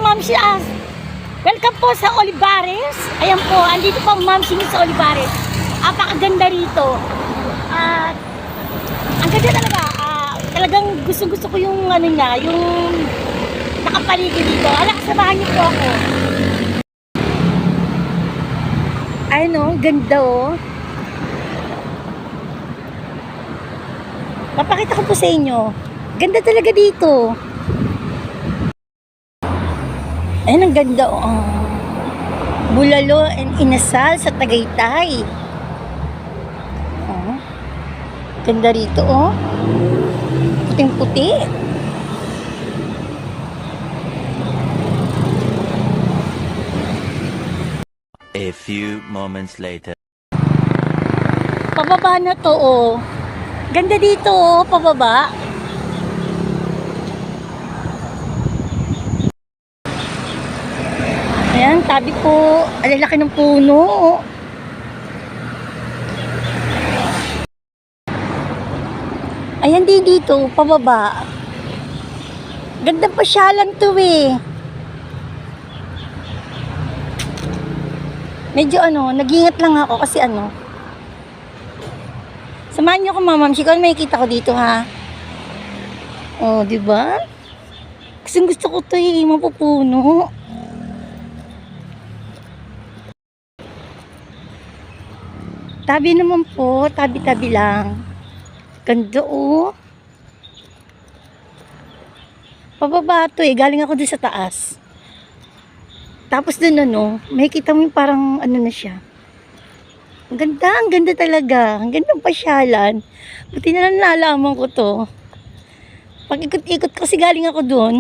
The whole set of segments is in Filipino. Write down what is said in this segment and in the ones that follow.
Mamsi. Welcome po sa Olivares. Ayan po, andito po ang Mamsi sa Olivares. Apakaganda rito. At ang ganda talaga. Talagang gusto ko yung ano niya, yung nakapaligid dito. Samahan niyo po ako. Ayun o, ganda o. Papakita ko po sa inyo. Ganda talaga dito. Ayun, ang ganda o. Bulalo and inasal sa Tagaytay. Oh. Ganda rito o. Puting-puti. A few moments later. Pababa na to oh. Ganda dito oh, pababa. Ayan, tabi po. Alalaki ng puno. Ayan din dito, pababa. Ganda pasyalan to eh. Medyo nag-ingat lang ako kasi samahan niyo ako mamamsi ko, may kita ko dito ha. Oh, di ba? Gusto ko to eh, mapupuno. Tabi naman po, tabi-tabi lang. Ganda oh. Pababa to eh, galing ako dun sa taas. Tapos dun may kita mo yung parang na siya. Ang ganda talaga. Ang gandang pasyalan. Buti na lang nalaman ko to. Pag ikot-ikot kasi galing ako dun.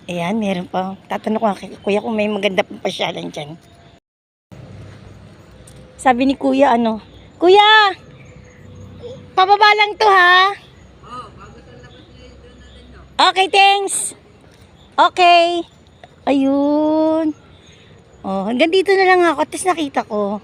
Ayan, meron pa. Tatanong ko kay kuya kung may maganda pang pasyalan dyan. Sabi ni kuya Kuya! Pababa lang to ha? Okay, thanks! Okay. Ayun. Oh, hanggang dito na lang ako. Tapos nakita ko.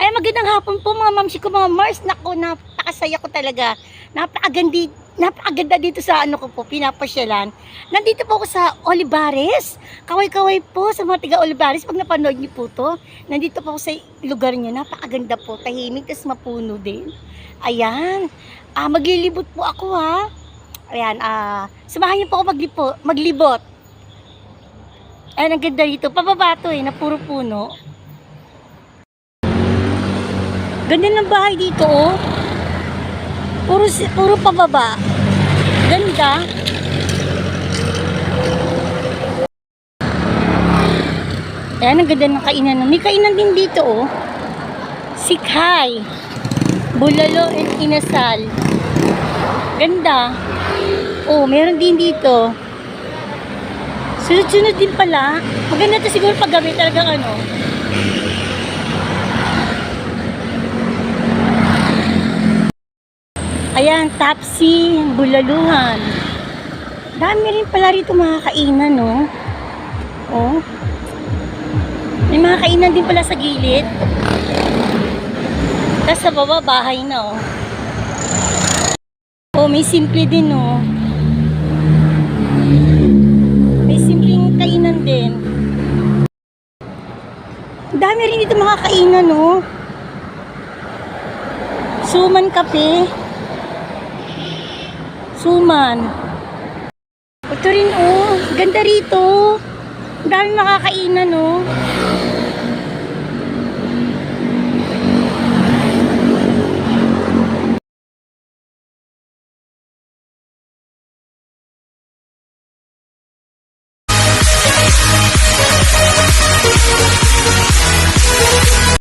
Ay, magandang hapon po mga mamsi ko, mga Mars. Naku, napakasaya ko talaga. Napakaganda dito sa ko po, pinapasyalan. Nandito po ako sa Olivares. Kaway-kaway po sa mga tiga Olivares. Pag napanood niyo po to, nandito po ako sa lugar niya. Napakaganda po. Tahimik, tapos mapuno din. Ayan. Maglilibot po ako ha. Ayan, samahan niyo po ako maglibot. Ayan, ang ganda dito. Pababa to na puro puno. Ganda ng bahay dito oh. Puro pababa. Ganda. Ayan, ang ganda ng kainan. May kainan din dito oh. Sikhay. Bulalo and inasal. Ganda. Oh, meron din dito. Sunod-sunod din pala. Maganda to siguro pag gabi talagang Ayan, Tapsi, Bulaluhan. Dami rin pala rito mga kainan, no? Oh. May mga kainan din pala sa gilid. Tapos sa baba, bahay na, oh. Oh, may simple din, oh. May simpleng kainan din. Dami rin dito mga kainan, oh. Suman kape. Suman. Ito rin, oh. Ganda rito. Ang dami makakainan, oh.